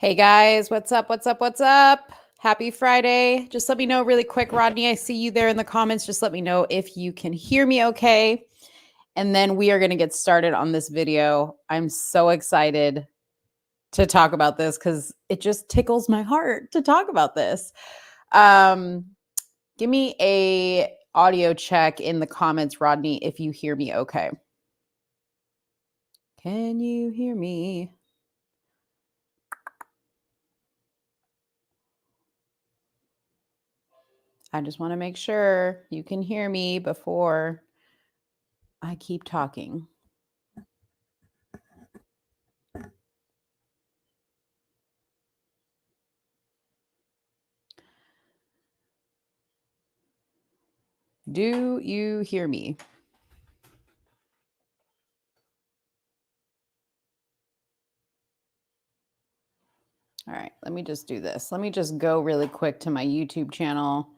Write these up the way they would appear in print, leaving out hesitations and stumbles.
Hey guys, what's up? What's up? What's up? Happy Friday. Just let me know really quick, Rodney. I see you there in the comments. Just let me know if you can hear me okay. And then we are going to get started on this video. I'm so excited to talk about this because it just tickles my heart to talk about this. Give me a audio check in the comments, Rodney, if you hear me okay. Can you hear me? I just want to make sure you can hear me before I keep talking. Do you hear me? All right, let me just do this. Let me just go really quick to my YouTube channel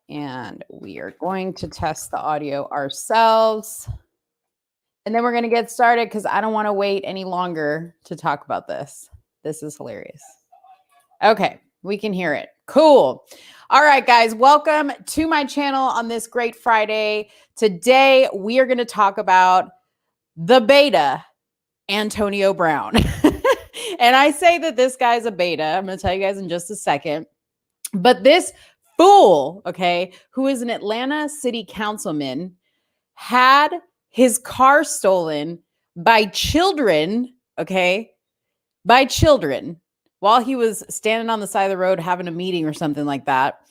and we are going to test the audio ourselves. And then we're going to get started because I don't want to wait any longer to talk about this. This is hilarious. Okay, we can hear it. Cool. All right, guys, welcome to my channel on this great Friday. Today, we are going to talk about the beta, Antonio Brown. And I say that this guy's a beta. I'm going to tell you guys in just a second. But this fool, okay, who is an Atlanta City Councilman, had his car stolen by children, okay, by children, while he was standing on the side of the road having a meeting or something like that,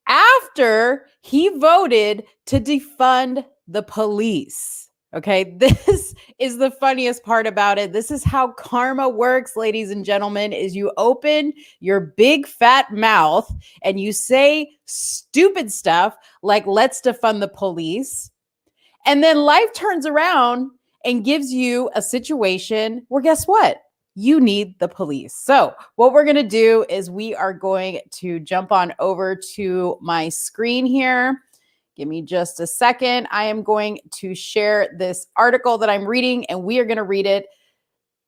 after he voted to defund the police. Okay, this is the funniest part about it. This is how karma works, ladies and gentlemen, is you open your big fat mouth and you say stupid stuff like, let's defund the police. And then life turns around and gives you a situation where, guess what? You need the police. So what we're going to do is we are going to jump on over to my screen here. Give me just a second. I am going to share this article that I'm reading and we are going to read it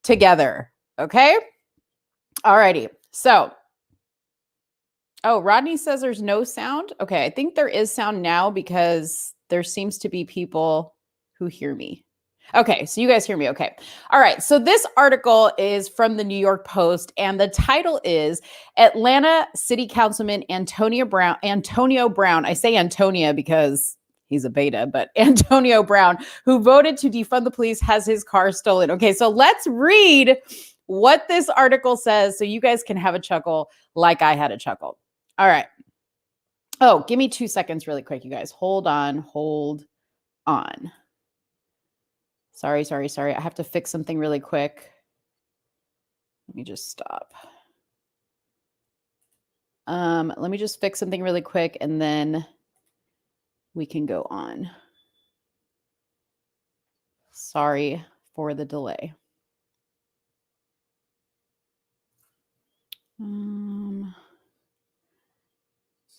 together. Okay. All righty. So, oh, Rodney says there's no sound. Okay. I think there is sound now because there seems to be people who hear me. Okay, so you guys hear me. Okay. All right. So this article is from the New York Post, and the title is Atlanta City Councilman Antonio Brown. I say Antonia because he's a beta, but Antonio Brown, who voted to defund the police, has his car stolen. Okay, so let's read what this article says so you guys can have a chuckle like I had a chuckle. All right. Oh, give me 2 seconds really quick, you guys. Hold on. Sorry. I have to fix something really quick. Let me just stop. Let me just fix something really quick and then we can go on. Sorry for the delay.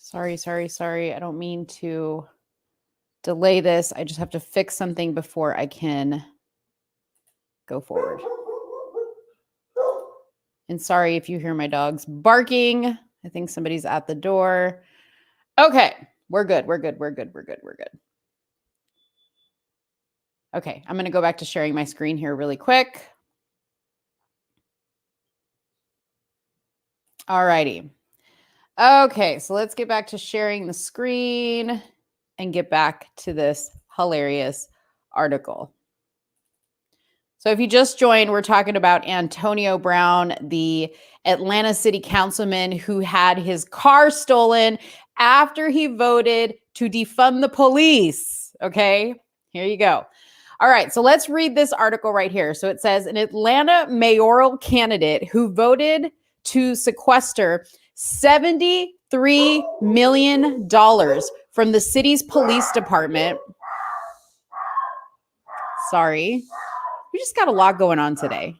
Sorry. I don't mean to delay this. I just have to fix something before I can go forward. And sorry if you hear my dogs barking. I think somebody's at the door. Okay, we're good. Okay, I'm going to go back to sharing my screen here really quick. All righty. Okay, so let's get back to sharing the screen and get back to this hilarious article. So if you just joined, we're talking about Antonio Brown, the Atlanta City Councilman who had his car stolen after he voted to defund the police. Okay, here you go. All right, so let's read this article right here. So it says, an Atlanta mayoral candidate who voted to sequester $73 million from the city's police department. Sorry. We just got a lot going on today.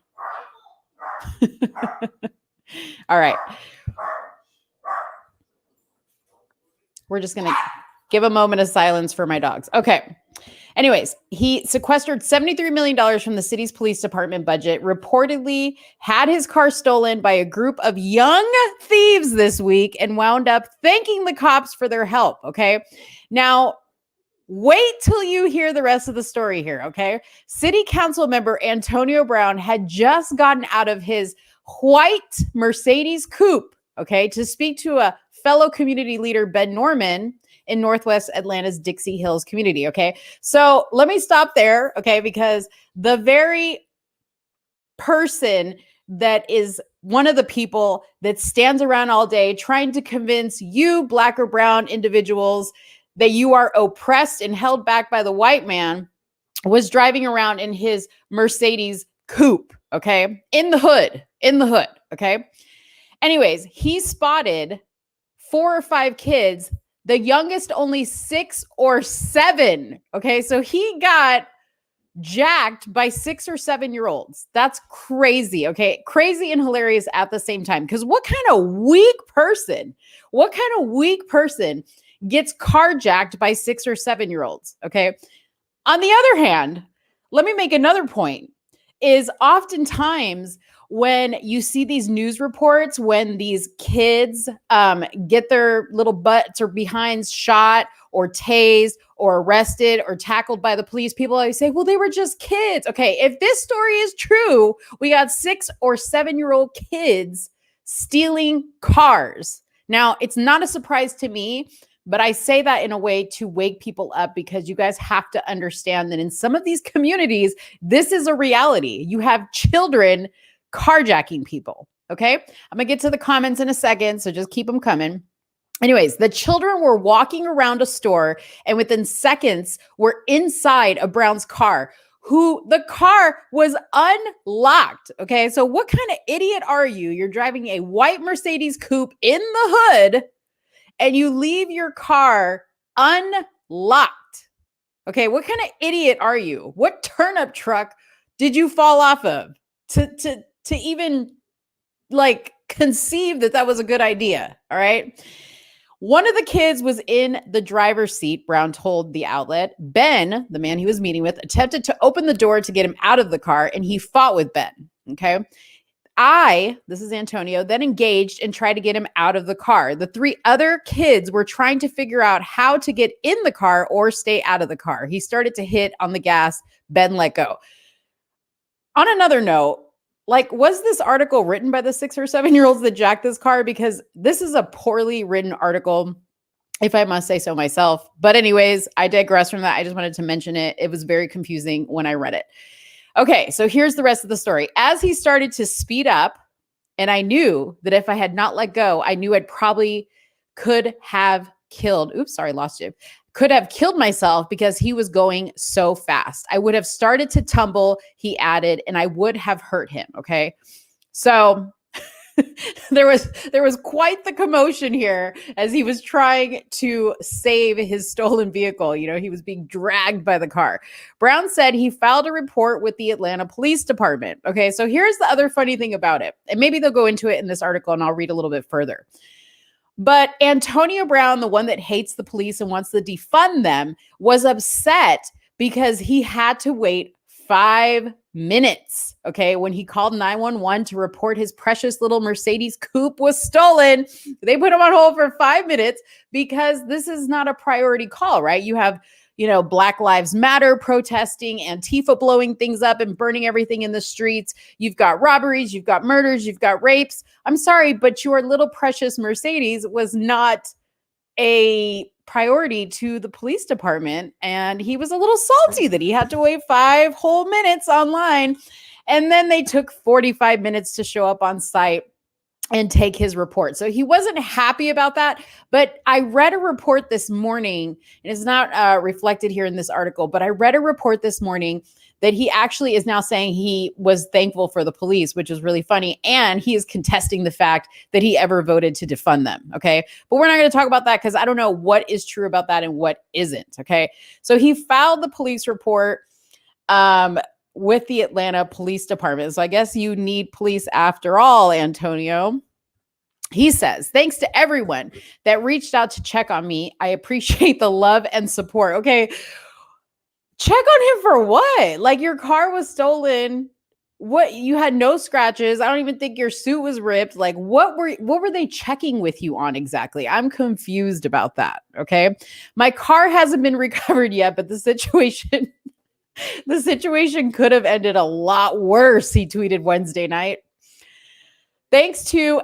All right. We're just going to give a moment of silence for my dogs. Okay. Anyways, he sequestered $73 million from the city's police department budget, reportedly had his car stolen by a group of young thieves this week, and wound up thanking the cops for their help. Okay. Now, wait till you hear the rest of the story here. Okay. City council member Antonio Brown had just gotten out of his white Mercedes coupe, okay, to speak to a fellow community leader, Ben Norman, in Northwest Atlanta's Dixie Hills community. Okay. So let me stop there. Okay. Because the very person that is one of the people that stands around all day trying to convince you, Black or brown individuals, that you are oppressed and held back by the white man, was driving around in his Mercedes coupe. Okay. In the hood. Okay. Anyways, he spotted 4 or 5 kids, the youngest only 6 or 7. Okay. So he got jacked by 6 or 7-year-olds. That's crazy. Okay. Crazy and hilarious at the same time. Because what kind of weak person gets carjacked by 6 or 7-year-olds? Okay. On the other hand, let me make another point, is oftentimes when you see these news reports, when these kids get their little butts or behinds shot or tased or arrested or tackled by the police, people always say, well, they were just kids. Okay, if this story is true, we got 6 or 7-year-old kids stealing cars. Now, it's not a surprise to me, but I say that in a way to wake people up, because you guys have to understand that in some of these communities, this is a reality. You have children carjacking people. Okay. I'm going to get to the comments in a second, so just keep them coming. Anyways, the children were walking around a store and within seconds were inside of Brown's car, who the car was unlocked. Okay. So what kind of idiot are you? You're driving a white Mercedes coupe in the hood and you leave your car unlocked. Okay. What kind of idiot are you? What turnip truck did you fall off of to even like conceive that that was a good idea? All right. One of the kids was in the driver's seat, Brown told the outlet. Ben, the man he was meeting with, attempted to open the door to get him out of the car, and he fought with Ben. Okay. This is Antonio, then engaged and tried to get him out of the car. The 3 other kids were trying to figure out how to get in the car or stay out of the car. He started to hit on the gas. Ben let go. On another note, like, was this article written by the 6 or 7-year-olds that jacked this car? Because this is a poorly written article, if I must say so myself. But anyways, I digress from that. I just wanted to mention it. It was very confusing when I read it. Okay, so here's the rest of the story. As he started to speed up, and I knew that if I had not let go, I knew I'd probably could have killed. Oops, sorry, lost you. Could have killed myself because he was going so fast. I would have started to tumble, he added, and I would have hurt him. Okay. So there was quite the commotion here as he was trying to save his stolen vehicle. You know, he was being dragged by the car. Brown said he filed a report with the Atlanta Police Department. Okay. So here's the other funny thing about it. And maybe they'll go into it in this article and I'll read a little bit further. But Antonio Brown, the one that hates the police and wants to defund them, was upset because he had to wait 5 minutes, okay, when he called 911 to report his precious little Mercedes coupe was stolen. They put him on hold for 5 minutes because this is not a priority call, right? You have, you know, Black Lives Matter protesting, Antifa blowing things up and burning everything in the streets. You've got robberies, you've got murders, you've got rapes. I'm sorry, but your little precious Mercedes was not a priority to the police department. And he was a little salty that he had to wait 5 whole minutes online. And then they took 45 minutes to show up on site and take his report. So he wasn't happy about that. But I read a report this morning, and it's not reflected here in this article, but I read a report this morning that he actually is now saying he was thankful for the police, which is really funny. And he is contesting the fact that he ever voted to defund them. Okay. But we're not going to talk about that because I don't know what is true about that and what isn't. Okay. So he filed the police report with the Atlanta Police Department. So I guess you need police after all, Antonio. He says, thanks to everyone that reached out to check on me. I appreciate the love and support. Okay. Check on him for what? Like, your car was stolen. What, you had no scratches. I don't even think your suit was ripped. Like, what were they checking with you on exactly? I'm confused about that. Okay. My car hasn't been recovered yet, but the situation could have ended a lot worse, he tweeted Wednesday night. Thanks to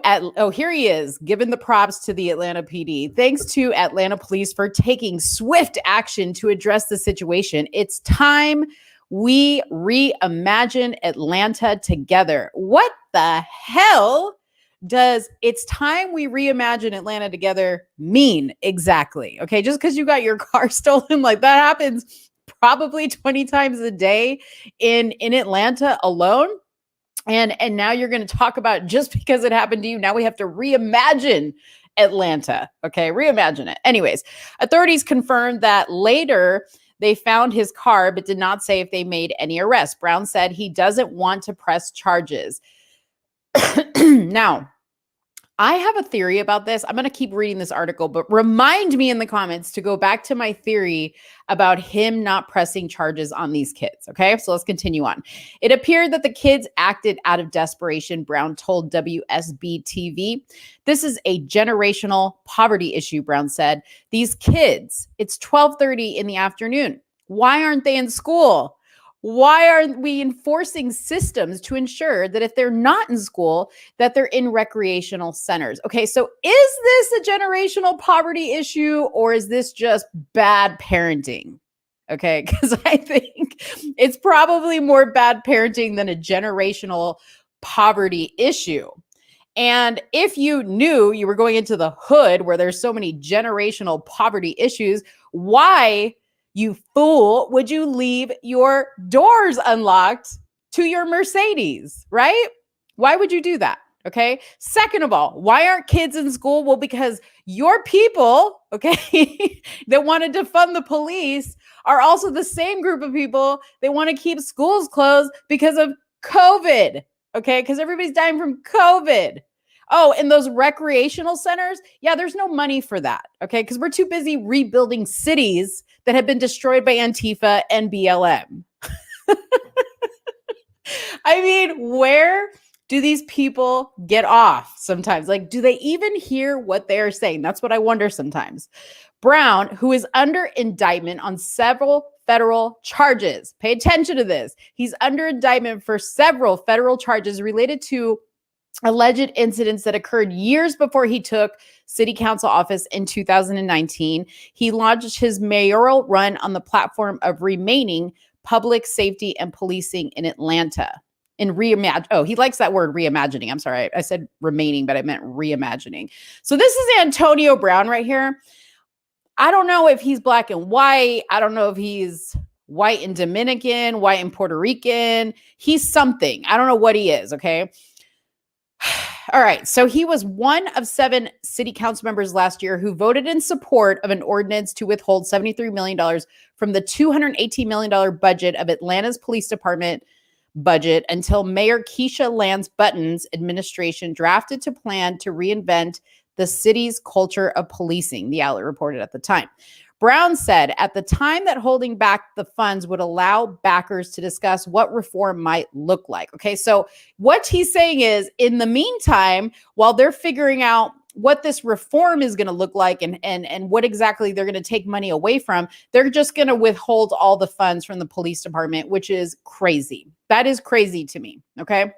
here he is, giving the props to the Atlanta PD. Thanks to Atlanta police for taking swift action to address the situation. It's time we reimagine Atlanta together. What the hell does "it's time we reimagine Atlanta together" mean exactly? Okay, just because you got your car stolen, like, that happens probably 20 times a day in Atlanta alone. And now you're going to talk about, just because it happened to you, now we have to reimagine Atlanta. Okay, reimagine it. Anyways, authorities confirmed that later they found his car, but did not say if they made any arrests. Brown said he doesn't want to press charges. Now, I have a theory about this. I'm going to keep reading this article, but remind me in the comments to go back to my theory about him not pressing charges on these kids. Okay, so let's continue on. It appeared that the kids acted out of desperation, Brown told WSB TV. This is a generational poverty issue, Brown said. These kids, it's 12:30 in the afternoon. Why aren't they in school? Why aren't we enforcing systems to ensure that if they're not in school, that they're in recreational centers? Okay, so is this a generational poverty issue, or is this just bad parenting? Okay, because I think it's probably more bad parenting than a generational poverty issue. And if you knew you were going into the hood where there's so many generational poverty issues, why, you fool, would you leave your doors unlocked to your Mercedes, right? Why would you do that? Okay. Second of all, why aren't kids in school? Well, because your people, okay, that want to defund the police are also the same group of people that want to keep schools closed because of COVID. Okay. Because everybody's dying from COVID. Oh, and those recreational centers, yeah, there's no money for that, okay? Because we're too busy rebuilding cities that have been destroyed by Antifa and BLM. I mean, where do these people get off sometimes? Like, do they even hear what they're saying? That's what I wonder sometimes. Brown, who is under indictment on several federal charges, pay attention to this. He's under indictment for several federal charges related to alleged incidents that occurred years before he took city council office in 2019. He launched his mayoral run on the platform of remaining public safety and policing in Atlanta. He likes that word, reimagining. I'm sorry, I said remaining, but I meant reimagining. So this is Antonio Brown right here. I don't know if he's black and white. I don't know if he's white and Dominican, white and Puerto Rican. He's something. I don't know what he is, okay? All right. So he was one of 7 city council members last year who voted in support of an ordinance to withhold $73 million from the $218 million budget of Atlanta's police department budget until Mayor Keisha Lance Button's administration drafted a plan to reinvent the city's culture of policing, the outlet reported at the time. Brown said at the time that holding back the funds would allow backers to discuss what reform might look like. Okay, so what he's saying is, in the meantime, while they're figuring out what this reform is going to look like and what exactly they're going to take money away from, they're just going to withhold all the funds from the police department, which is crazy. That is crazy to me, okay?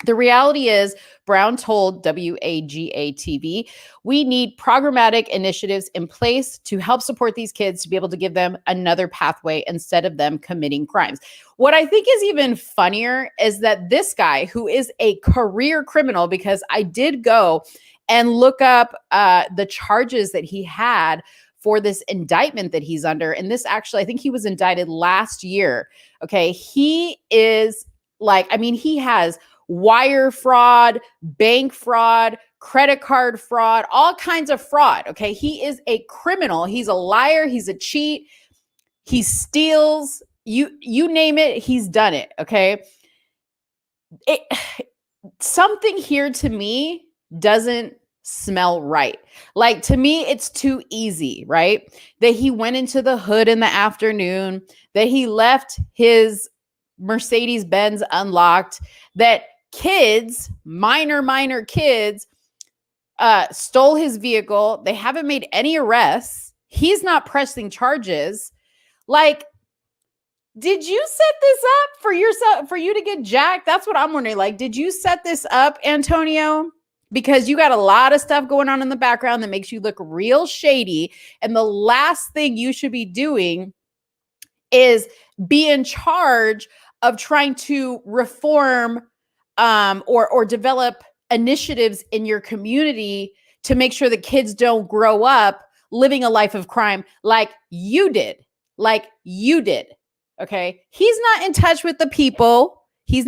The reality is, Brown told WAGA TV, we need programmatic initiatives in place to help support these kids to be able to give them another pathway instead of them committing crimes. What I think is even funnier is that this guy, who is a career criminal, because I did go and look up the charges that he had for this indictment that he's under. And this actually, I think he was indicted last year. Okay. He is he has wire fraud, bank fraud, credit card fraud, all kinds of fraud. Okay. He is a criminal. He's a liar. He's a cheat. He steals. You name it. He's done it. Okay. Something here to me doesn't smell right. Like, to me, it's too easy, right? That he went into the hood in the afternoon, that he left his Mercedes Benz unlocked, that kids, minor kids, stole his vehicle. They haven't made any arrests. He's not pressing charges. Like, did you set this up for yourself, for you to get jacked? That's what I'm wondering. Like, did you set this up, Antonio? Because you got a lot of stuff going on in the background that makes you look real shady. And the last thing you should be doing is be in charge of trying to reform or develop initiatives in your community to make sure that kids don't grow up living a life of crime like you did. Okay. He's not in touch with the people. He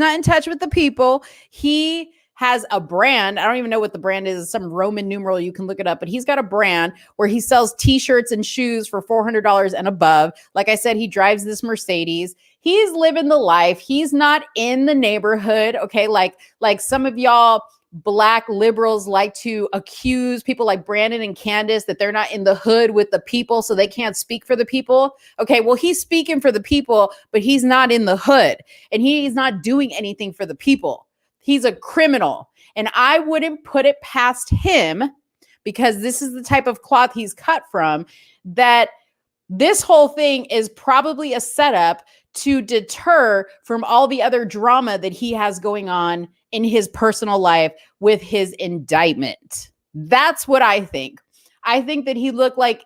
has a brand. I don't even know what the brand is. It's some Roman numeral. You can look it up, but he's got a brand where he sells t-shirts and shoes for $400 and above. Like I said, he drives this Mercedes. He's living the life. He's not in the neighborhood. Okay. Like some of y'all Black liberals like to accuse people like Brandon and Candace that they're not in the hood with the people, so they can't speak for the people. Okay, well, he's speaking for the people, but he's not in the hood and he's not doing anything for the people. He's a criminal, and I wouldn't put it past him, because this is the type of cloth he's cut from, that this whole thing is probably a setup to deter from all the other drama that he has going on in his personal life with his indictment. That's what I think. I think that he looked like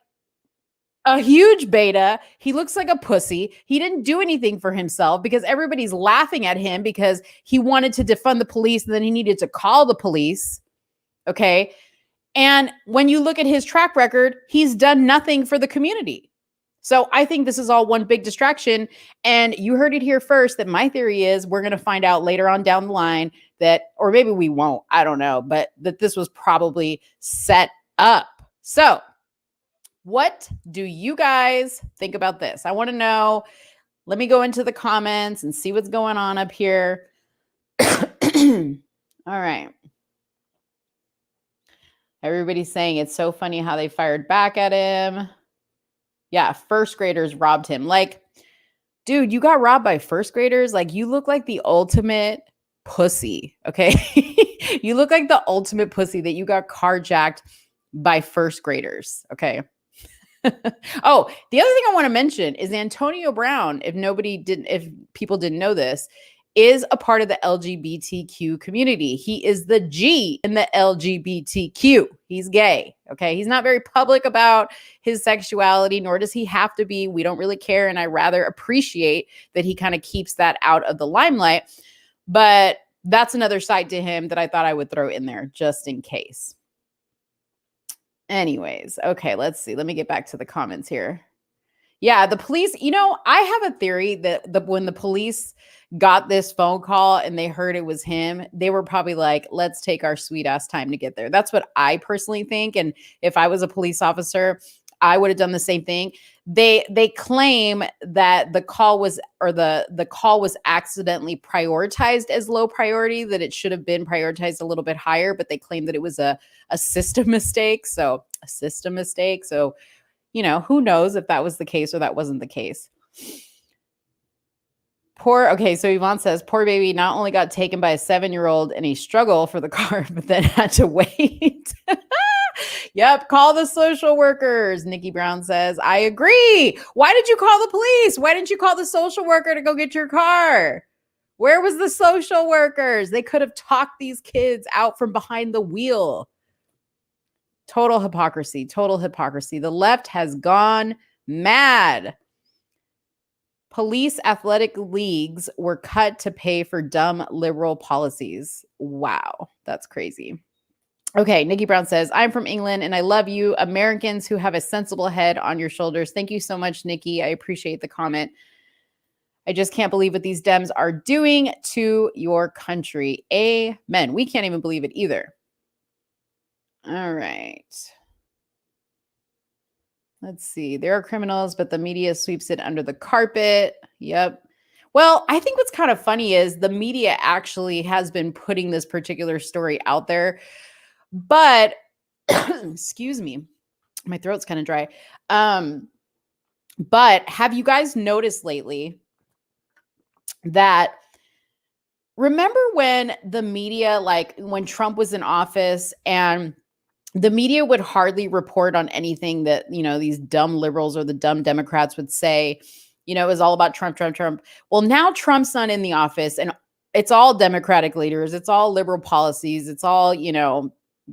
a huge beta. He looks like a pussy. He didn't do anything for himself because everybody's laughing at him because he wanted to defund the police and then he needed to call the police. Okay. And when you look at his track record, he's done nothing for the community. So I think this is all one big distraction. And you heard it here first, that my theory is we're going to find out later on down the line that, or maybe we won't, I don't know, but that this was probably set up. So what do you guys think about this? I want to know. Let me go into the comments and see what's going on up here. All right. Everybody's saying it's so funny how they fired back at him. Yeah, first graders robbed him. Like, dude, you got robbed by first graders? Like, you look like the ultimate pussy, okay? You look like the ultimate pussy that you got carjacked by first graders, okay? Oh, the other thing I want to mention is Antonio Brown, if people didn't know this, is a part of the LGBTQ community. He is the G in the LGBTQ. He's gay, okay? He's not very public about his sexuality, nor does he have to be. We don't really care, and I rather appreciate that he kind of keeps that out of the limelight. But that's another side to him that I thought I would throw in there just in case. Anyways, okay, let's see. Let me get back to the comments here. Yeah, the police, I have a theory that when the police got this phone call and they heard it was him, they were probably like, let's take our sweet ass time to get there. That's what I personally think. And if I was a police officer, I would have done the same thing. They claim that the call was accidentally prioritized as low priority, that it should have been prioritized a little bit higher, but they claim that it was a system mistake. So who knows if that was the case or that wasn't the case. So Yvonne says, poor baby not only got taken by a 7-year-old in a struggle for the car, but then had to wait. Yep, call the social workers. Nikki Brown says, I agree. Why did you call the police? Why didn't you call the social worker to go get your car? Where was the social workers? They could have talked these kids out from behind the wheel. Total hypocrisy. The left has gone mad. Police athletic leagues were cut to pay for dumb liberal policies. Wow, that's crazy. Okay, Nikki Brown says, I'm from England and I love you, Americans who have a sensible head on your shoulders. Thank you so much, Nikki. I appreciate the comment. I just can't believe what these Dems are doing to your country. Amen. We can't even believe it either. All right. Let's see. There are criminals, but the media sweeps it under the carpet. Yep. Well, I think what's kind of funny is the media actually has been putting this particular story out there, but Excuse me. My throat's kind of dry. But have you guys noticed lately that remember when the media, like when Trump was in office and the media would hardly report on anything that, these dumb liberals or the dumb Democrats would say, it was all about Trump, Trump, Trump. Well, now Trump's not in the office and it's all Democratic leaders. It's all liberal policies. It's all,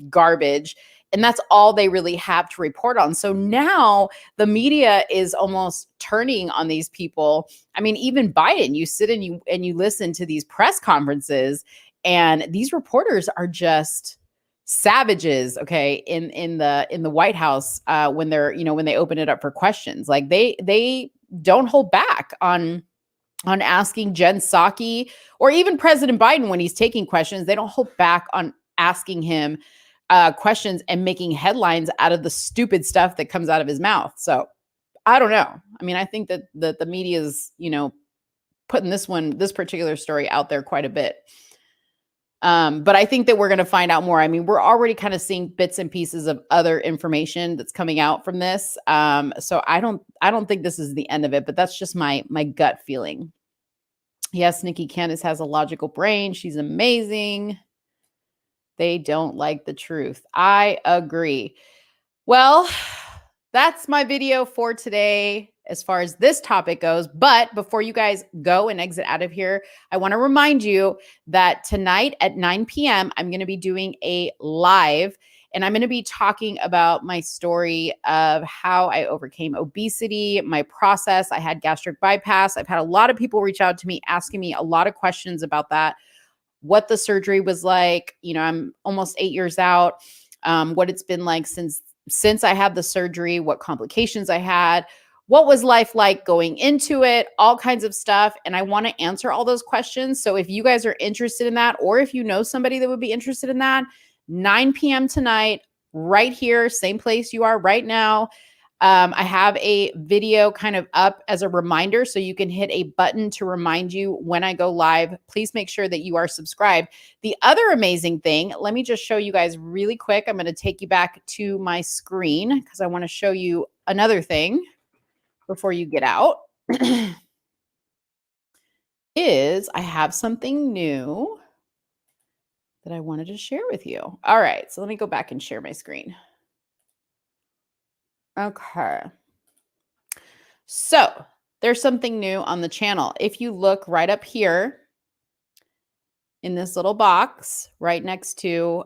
garbage. And that's all they really have to report on. So now the media is almost turning on these people. I mean, even Biden, you sit and you listen to these press conferences, and these reporters are just savages, okay, in the White House when they're, when they open it up for questions. Like they don't hold back on asking Jen Psaki or even President Biden when he's taking questions. They don't hold back on asking him questions and making headlines out of the stupid stuff that comes out of his mouth. So I don't know. I mean, I think that the media is, putting this particular story out there quite a bit. But I think that we're going to find out more. I mean, we're already kind of seeing bits and pieces of other information that's coming out from this. So I don't think this is the end of it, but that's just my gut feeling. Yes, Nikki Candace has a logical brain. She's amazing. They don't like the truth. I agree. Well, that's my video for today as far as this topic goes. But before you guys go and exit out of here, I want to remind you that tonight at 9 p.m., I'm going to be doing a live, and I'm going to be talking about my story of how I overcame obesity, my process. I had gastric bypass. I've had a lot of people reach out to me asking me a lot of questions about that, what the surgery was like. I'm almost 8 years out, what it's been like since I had the surgery, what complications I had, what was life like going into it, all kinds of stuff. And I want to answer all those questions. So if you guys are interested in that, or if you know somebody that would be interested in that, 9 p.m. tonight, right here, same place you are right now. I have a video kind of up as a reminder, so you can hit a button to remind you when I go live. Please make sure that you are subscribed. The other amazing thing, let me just show you guys really quick. I'm going to take you back to my screen because I want to show you another thing before you get out. Is I have something new that I wanted to share with you. All right, so let me go back and share my screen. Okay. So there's something new on the channel. If you look right up here in this little box right next to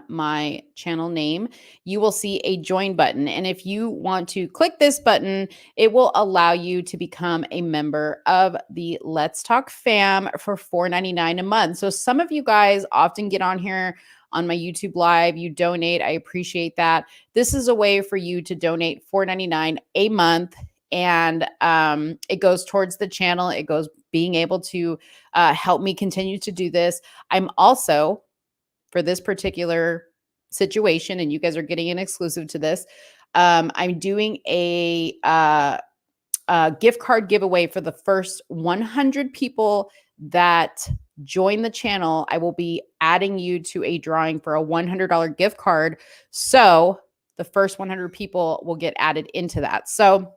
my channel name, you will see a join button. And if you want to click this button, it will allow you to become a member of the Let's Talk fam for $4.99 a month. So some of you guys often get on here on my YouTube live, you donate. I appreciate that. This is a way for you to donate $4.99 a month. And it goes towards the channel. It goes being able to help me continue to do this. I'm also, for this particular situation, and you guys are getting an exclusive to this, I'm doing a gift card giveaway for the first 100 people that join the channel. I will be adding you to a drawing for a $100 gift card. So the first 100 people will get added into that. So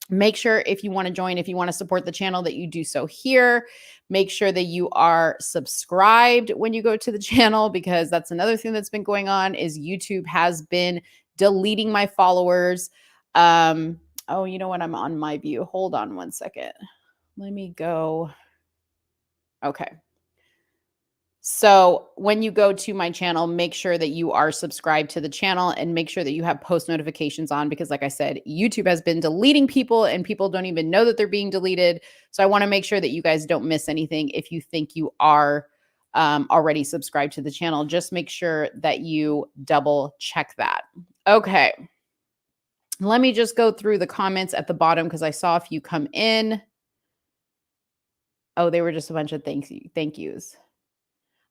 make sure if you want to join, if you want to support the channel, that you do so here. Make sure that you are subscribed when you go to the channel, because that's another thing that's been going on is YouTube has been deleting my followers. Oh, you know what? I'm on my view. Hold on one second. Let me go. Okay. So when you go to my channel, make sure that you are subscribed to the channel and make sure that you have post notifications on, because like I said, YouTube has been deleting people and people don't even know that they're being deleted. So I want to make sure that you guys don't miss anything. If you think you are already subscribed to the channel, just make sure that you double check that. Okay. Let me just go through the comments at the bottom because I saw a few come in. Oh, they were just a bunch of thank yous.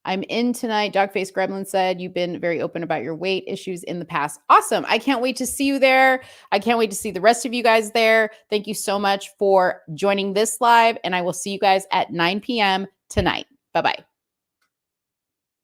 I'm in tonight. Dogface Gremlin said, you've been very open about your weight issues in the past. Awesome. I can't wait to see you there. I can't wait to see the rest of you guys there. Thank you so much for joining this live, and I will see you guys at 9 p.m. tonight. Bye-bye.